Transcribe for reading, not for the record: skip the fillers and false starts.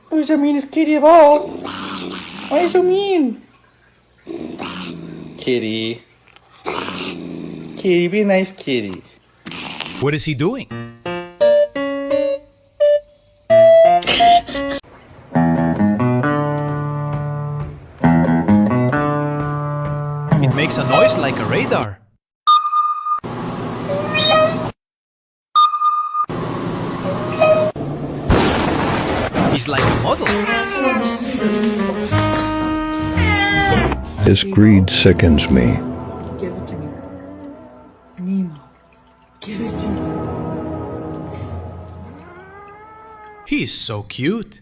Who's the meanest kitty of all? Why are you so mean? Kitty. Kitty, be a nice kitty. What is he doing? It makes a noise like a radar. He's like a model. His greed sickens me. Give it to me. Nemo. Give it to me. He is so cute.